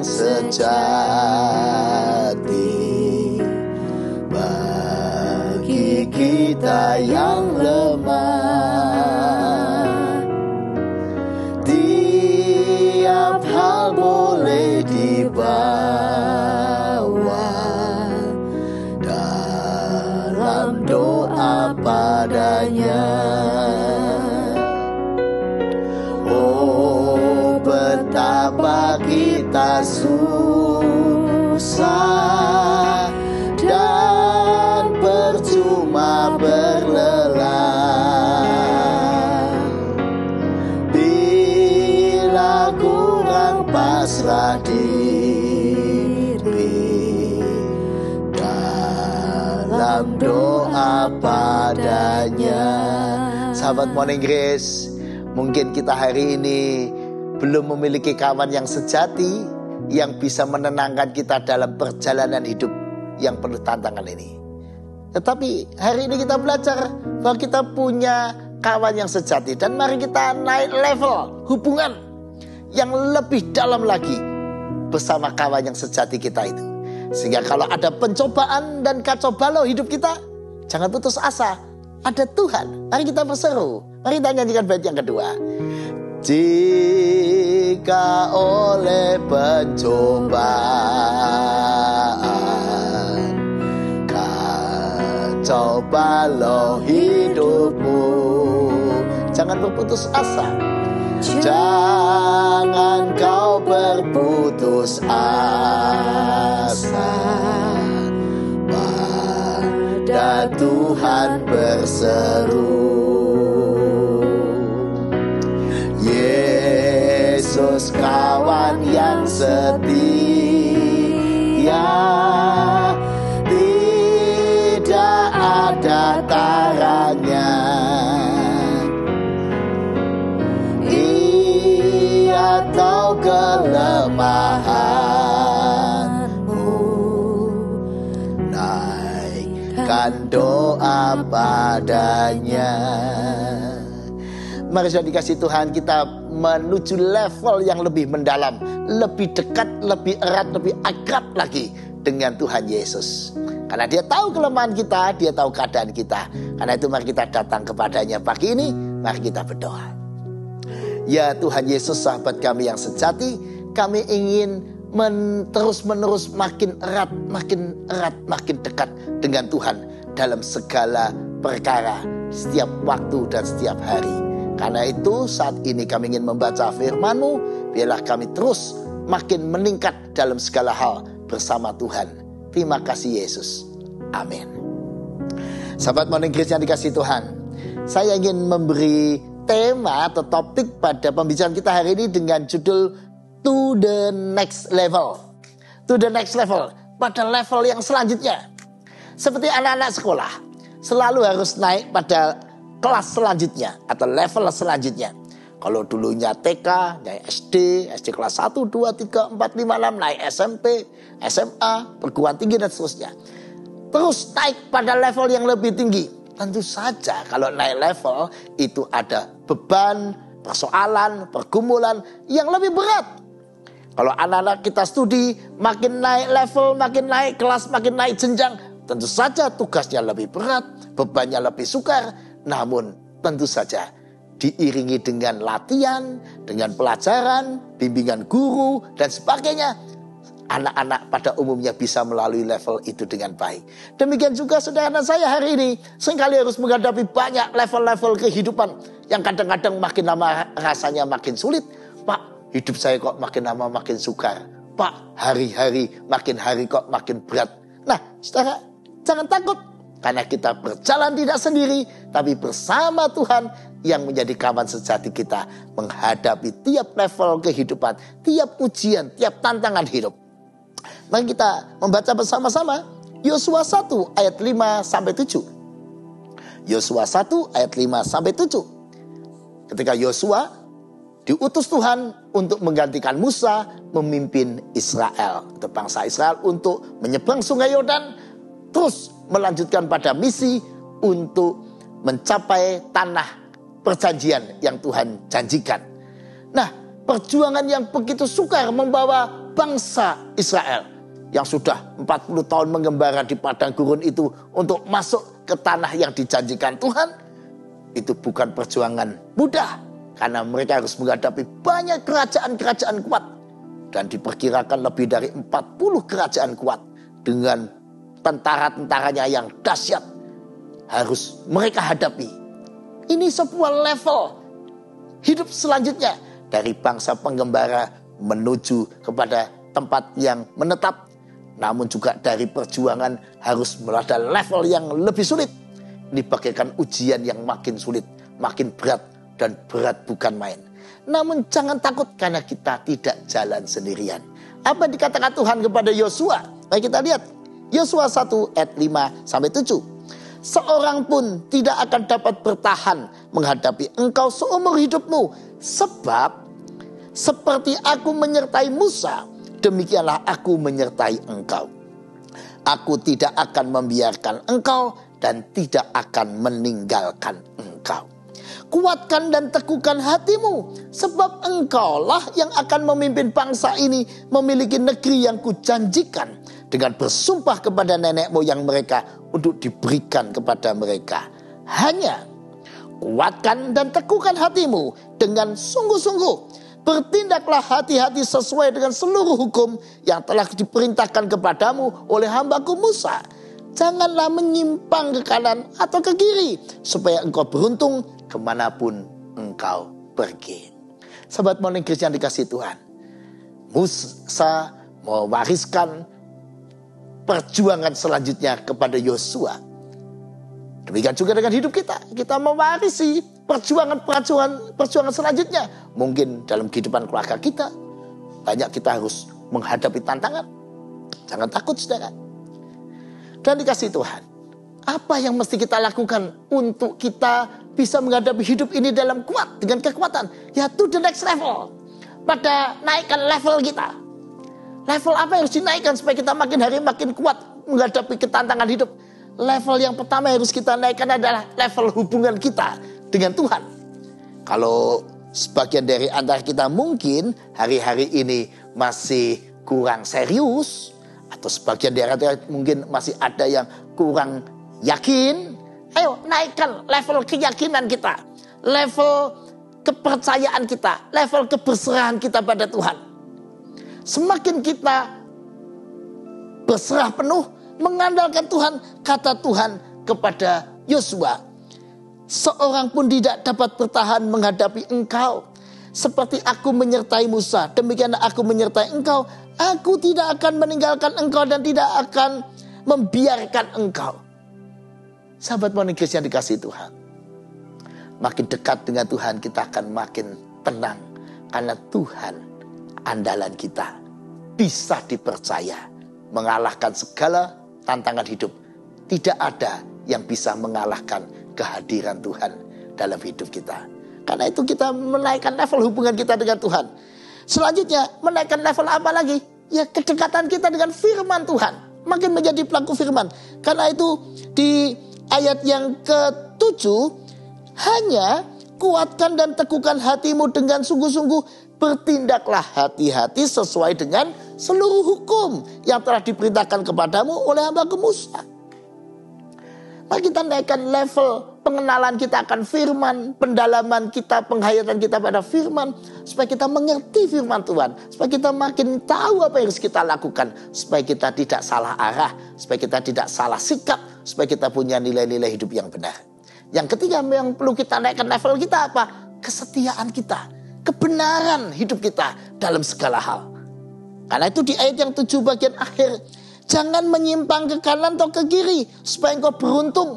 sejati bagi kita yang lemah. Tiap hal boleh dibawa dalam doa padanya. Oh, betapa kita susah dan percuma berlelah bila kurang pasrah diri dalam doa padanya. Sahabat Morning Grace, mungkin kita hari ini belum memiliki kawan yang sejati yang bisa menenangkan kita dalam perjalanan hidup yang penuh tantangan ini. Tetapi hari ini kita belajar bahwa kita punya kawan yang sejati. Dan mari kita naik level hubungan yang lebih dalam lagi bersama kawan yang sejati kita itu. Sehingga kalau ada pencobaan dan kacau balau hidup kita, jangan putus asa. Ada Tuhan. Mari kita berseru. Mari kita nyanyikan bait yang kedua. Jika oleh pencobaan kacau balau hidupmu, jangan berputus asa. Jangan kau berputus asa. Pada Tuhan berseru. Yesus kawan yang setia, tidak ada taranya. Ia tahu kelemahanmu, naikkan doa padanya. Mari sudah dikasih Tuhan, kita menuju level yang lebih mendalam, lebih dekat, lebih erat, lebih akrab lagi dengan Tuhan Yesus. Karena dia tahu kelemahan kita, dia tahu keadaan kita. Karena itu mari kita datang kepadanya pagi ini, mari kita berdoa. Ya Tuhan Yesus, sahabat kami yang sejati, kami ingin terus-menerus makin erat, makin dekat dengan Tuhan dalam segala perkara, setiap waktu dan setiap hari. Karena itu saat ini kami ingin membaca firman-Mu, biarlah kami terus makin meningkat dalam segala hal bersama Tuhan. Terima kasih Yesus. Amin. Sahabat Morning Grace yang dikasih Tuhan, saya ingin memberi tema atau topik pada pembicaraan kita hari ini dengan judul To the Next Level. To the next level, pada level yang selanjutnya. Seperti anak-anak sekolah, selalu harus naik pada kelas selanjutnya atau level selanjutnya. Kalau dulunya TK, naik SD kelas 1, 2, 3, 4, 5, 6, naik SMP, SMA, perguruan tinggi dan seterusnya. Terus naik pada level yang lebih tinggi. Tentu saja kalau naik level itu ada beban, persoalan, pergumulan yang lebih berat. Kalau anak-anak kita studi, makin naik level, makin naik kelas, makin naik jenjang, tentu saja tugasnya lebih berat, bebannya lebih sukar. Namun tentu saja diiringi dengan latihan, dengan pelajaran, bimbingan guru dan sebagainya. Anak-anak pada umumnya bisa melalui level itu dengan baik. Demikian juga saudara saya hari ini seringkali harus menghadapi banyak level-level kehidupan yang kadang-kadang makin lama rasanya makin sulit. Pak, hidup saya kok makin lama makin sukar. Pak, hari-hari makin hari kok makin berat. Nah, saudara, jangan takut. Karena kita berjalan tidak sendiri, tapi bersama Tuhan yang menjadi kawan sejati kita menghadapi tiap level kehidupan, tiap ujian, tiap tantangan hidup. Mari kita membaca bersama-sama Yosua 1 ayat 5-7. Yosua 1 ayat 5-7. Ketika Yosua diutus Tuhan untuk menggantikan Musa memimpin Israel, atau bangsa Israel untuk menyeberang sungai Yordan, terus melanjutkan pada misi untuk mencapai tanah perjanjian yang Tuhan janjikan. Nah, perjuangan yang begitu sukar membawa bangsa Israel yang sudah 40 tahun mengembara di padang gurun itu untuk masuk ke tanah yang dijanjikan Tuhan, itu bukan perjuangan mudah. Karena mereka harus menghadapi banyak kerajaan-kerajaan kuat. Dan diperkirakan lebih dari 40 kerajaan kuat dengan tentara-tentaranya yang dahsyat harus mereka hadapi. Ini sebuah level hidup selanjutnya dari bangsa penggembara menuju kepada tempat yang menetap. Namun juga dari perjuangan harus pada level yang lebih sulit. Ini bagaikan ujian yang makin sulit, makin berat, dan berat bukan main. Namun jangan takut karena kita tidak jalan sendirian. Apa yang dikatakan Tuhan kepada Yosua? Mari kita lihat Yosua 1 ayat 5-7. Seorang pun tidak akan dapat bertahan menghadapi engkau seumur hidupmu. Sebab seperti aku menyertai Musa, demikianlah aku menyertai engkau. Aku tidak akan membiarkan engkau dan tidak akan meninggalkan engkau. Kuatkan dan teguhkan hatimu, sebab engkaulah yang akan memimpin bangsa ini memiliki negeri yang kujanjikan dengan bersumpah kepada nenek moyang mereka untuk diberikan kepada mereka. Hanya kuatkan dan teguhkan hatimu dengan sungguh-sungguh. Bertindaklah hati-hati sesuai dengan seluruh hukum yang telah diperintahkan kepadamu oleh hambaku Musa. Janganlah menyimpang ke kanan atau ke kiri, supaya engkau beruntung kemanapun engkau pergi. Sahabat Morning Christ yang dikasihi Tuhan, Musa mewariskan perjuangan selanjutnya kepada Yosua. Demikian juga dengan hidup kita. Kita mewarisi perjuangan selanjutnya. Mungkin dalam kehidupan keluarga kita, banyak kita harus menghadapi tantangan. Jangan takut, saudara. Dan dikasihi Tuhan, apa yang mesti kita lakukan untuk kita bisa menghadapi hidup ini dalam kuat, dengan kekuatan? Ya, to the next level. Pada naikkan level kita. Level apa yang harus dinaikkan supaya kita makin hari makin kuat menghadapi ketantangan hidup? Level yang pertama yang harus kita naikkan adalah level hubungan kita dengan Tuhan. Kalau sebagian dari antara kita mungkin hari-hari ini masih kurang serius, atau sebagian dari antara mungkin masih ada yang kurang yakin, ayo naikkan level keyakinan kita, level kepercayaan kita, level keberserahan kita pada Tuhan. Semakin kita berserah penuh, mengandalkan Tuhan, kata Tuhan kepada Yosua, seorang pun tidak dapat bertahan menghadapi engkau. Seperti aku menyertai Musa, demikianlah aku menyertai engkau. Aku tidak akan meninggalkan engkau dan tidak akan membiarkan engkau. Sahabat Morning Christ yang dikasihi Tuhan, makin dekat dengan Tuhan kita akan makin tenang. Karena Tuhan andalan kita, bisa dipercaya, mengalahkan segala tantangan hidup. Tidak ada yang bisa mengalahkan kehadiran Tuhan dalam hidup kita. Karena itu kita menaikkan level hubungan kita dengan Tuhan. Selanjutnya menaikkan level apa lagi? Ya, kedekatan kita dengan firman Tuhan. Makin menjadi pelaku firman. Karena itu di ayat yang ke-7, hanya kuatkan dan teguhkan hatimu dengan sungguh-sungguh. Bertindaklah hati-hati sesuai dengan seluruh hukum yang telah diperintahkan kepadamu oleh hambaku Musa. Mari kita naikkan level pengenalan kita akan firman, pendalaman kita, penghayatan kita pada firman, supaya kita mengerti firman Tuhan, supaya kita makin tahu apa yang harus kita lakukan, supaya kita tidak salah arah, supaya kita tidak salah sikap, supaya kita punya nilai-nilai hidup yang benar. Yang ketiga yang perlu kita naikkan level kita apa? Kesetiaan kita, kebenaran hidup kita dalam segala hal. Karena itu di ayat yang 7 bagian akhir, jangan menyimpang ke kanan atau ke kiri, supaya engkau beruntung.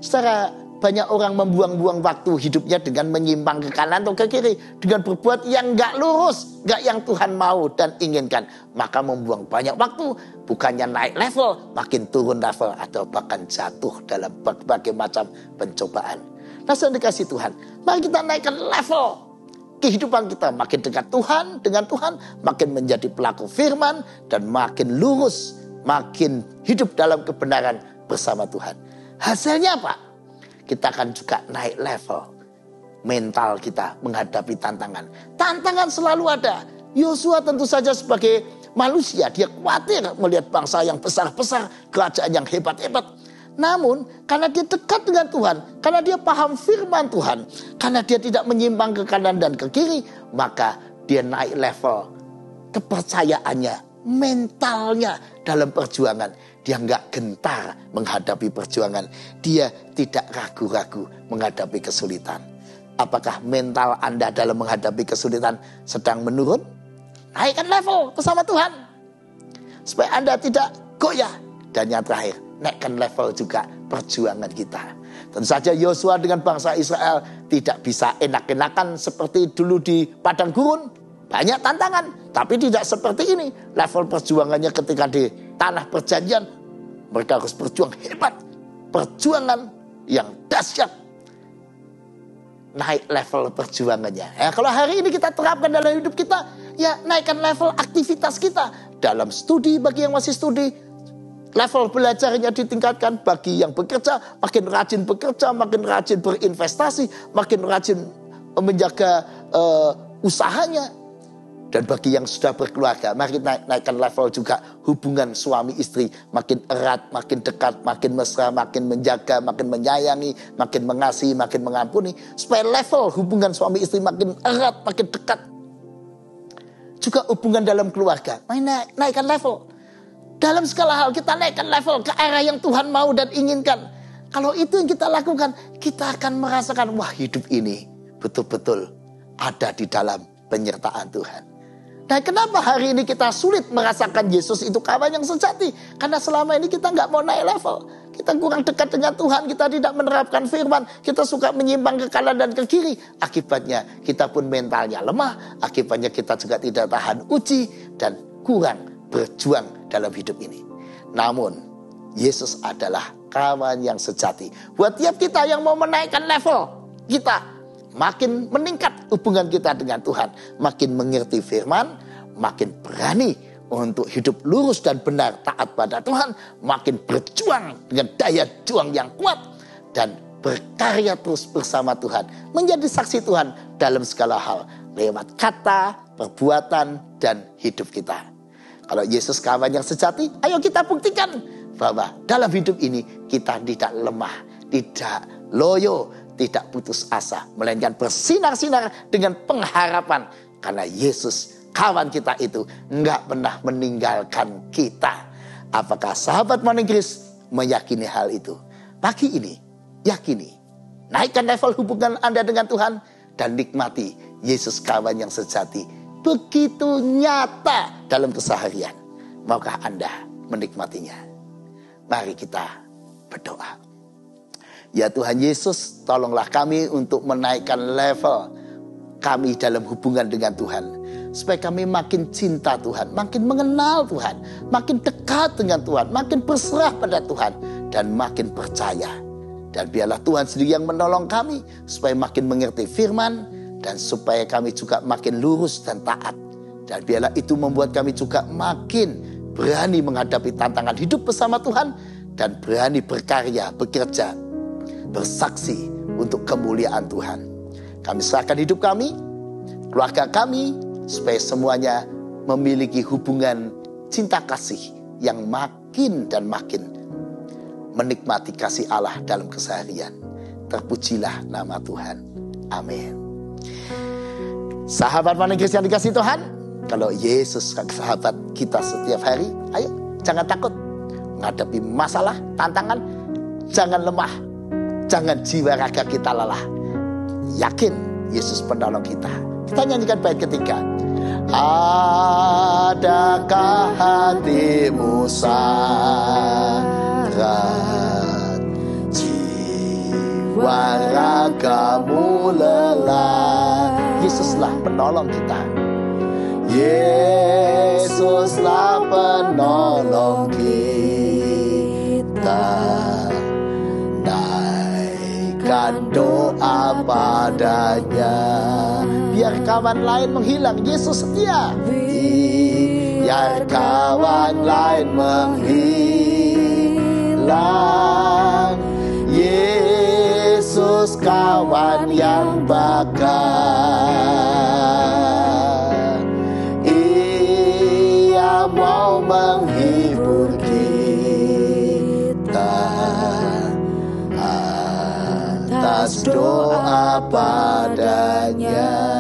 Saudara, banyak orang membuang-buang waktu hidupnya dengan menyimpang ke kanan atau ke kiri, dengan berbuat yang gak lurus, gak yang Tuhan mau dan inginkan. Maka membuang banyak waktu, bukannya naik level, makin turun level, atau bahkan jatuh dalam berbagai macam pencobaan. Nah, saudara dikasih Tuhan, mari kita naikkan level kehidupan kita, makin dekat Tuhan, dengan Tuhan, makin menjadi pelaku firman, dan makin lurus, makin hidup dalam kebenaran bersama Tuhan. Hasilnya apa? Kita akan juga naik level mental kita menghadapi tantangan. Tantangan selalu ada. Yosua tentu saja sebagai manusia, dia khawatir melihat bangsa yang besar-besar, kerajaan yang hebat-hebat. Namun karena dia dekat dengan Tuhan, karena dia paham firman Tuhan, karena dia tidak menyimpang ke kanan dan ke kiri, maka dia naik level kepercayaannya, mentalnya dalam perjuangan. Dia nggak gentar menghadapi perjuangan. Dia tidak ragu-ragu menghadapi kesulitan. Apakah mental Anda dalam menghadapi kesulitan sedang menurun? Naikkan level bersama Tuhan, supaya Anda tidak goyah. Dan yang terakhir, naikkan level juga perjuangan kita. Tentu saja Yosua dengan bangsa Israel tidak bisa enak-enakan seperti dulu di padang gurun. Banyak tantangan, tapi tidak seperti ini. Level perjuangannya ketika di tanah perjanjian, mereka harus berjuang hebat. Perjuangan yang dahsyat. Naik level perjuangannya. Ya, kalau hari ini kita terapkan dalam hidup kita, ya naikkan level aktivitas kita. Dalam studi, bagi yang masih studi, level belajarnya ditingkatkan. Bagi yang bekerja, makin rajin bekerja, makin rajin berinvestasi, makin rajin menjaga usahanya. Dan bagi yang sudah berkeluarga, mari naikkan level juga hubungan suami istri. Makin erat, makin dekat, makin mesra, makin menjaga, makin menyayangi, makin mengasihi, makin mengampuni. Supaya level hubungan suami istri makin erat, makin dekat. Juga hubungan dalam keluarga, naikkan level. Dalam segala hal kita naikkan level ke arah yang Tuhan mau dan inginkan. Kalau itu yang kita lakukan, kita akan merasakan, wah hidup ini betul-betul ada di dalam penyertaan Tuhan. Nah, kenapa hari ini kita sulit merasakan Yesus itu kawan yang sejati? Karena selama ini kita nggak mau naik level. Kita kurang dekat dengan Tuhan, kita tidak menerapkan firman, kita suka menyimpang ke kanan dan ke kiri. Akibatnya kita pun mentalnya lemah, akibatnya kita juga tidak tahan uji dan kurang berjuang dalam hidup ini. Namun, Yesus adalah kawan yang sejati. Buat tiap kita yang mau menaikkan level kita, makin meningkat hubungan kita dengan Tuhan, makin mengerti firman, makin berani untuk hidup lurus dan benar taat pada Tuhan, makin berjuang dengan daya juang yang kuat dan berkarya terus bersama Tuhan, menjadi saksi Tuhan dalam segala hal lewat kata, perbuatan dan hidup kita. Kalau Yesus kawan yang sejati, ayo kita buktikan bahwa dalam hidup ini kita tidak lemah, tidak loyo, tidak putus asa, melainkan bersinar-sinar dengan pengharapan. Karena Yesus, kawan kita itu, enggak pernah meninggalkan kita. Apakah sahabat Morning Grace meyakini hal itu? Pagi ini, yakini. Naikkan level hubungan Anda dengan Tuhan dan nikmati Yesus kawan yang sejati. Begitu nyata dalam keseharian. Maukah Anda menikmatinya? Mari kita berdoa. Ya Tuhan Yesus, tolonglah kami untuk menaikkan level kami dalam hubungan dengan Tuhan. Supaya kami makin cinta Tuhan, makin mengenal Tuhan, makin dekat dengan Tuhan, makin berserah pada Tuhan, dan makin percaya. Dan biarlah Tuhan sendiri yang menolong kami, supaya makin mengerti firman, dan supaya kami juga makin lurus dan taat. Dan biarlah itu membuat kami juga makin berani menghadapi tantangan hidup bersama Tuhan, dan berani berkarya, bekerja, bersaksi untuk kemuliaan Tuhan. Kami serahkan hidup kami, keluarga kami, supaya semuanya memiliki hubungan cinta kasih yang makin dan makin menikmati kasih Allah dalam keseharian. Terpujilah nama Tuhan. Amin. Sahabat Morning Grace yang dikasihi Tuhan, kalau Yesus sahabat kita setiap hari, ayo jangan takut menghadapi masalah, tantangan, jangan lemah. Jangan jiwa raga kita lelah. Yakin Yesus penolong kita. Kita nyanyikan bait ketiga. Adakah hatimu syarat, jiwa ragamu lelah? Yesuslah penolong kita. Yesuslah penolong kita. Naikkan doa padanya, biar kawan lain menghilang. Yesus setia. Biar kawan lain menghilang, Yesus kawan yang bakal. balas doa padanya.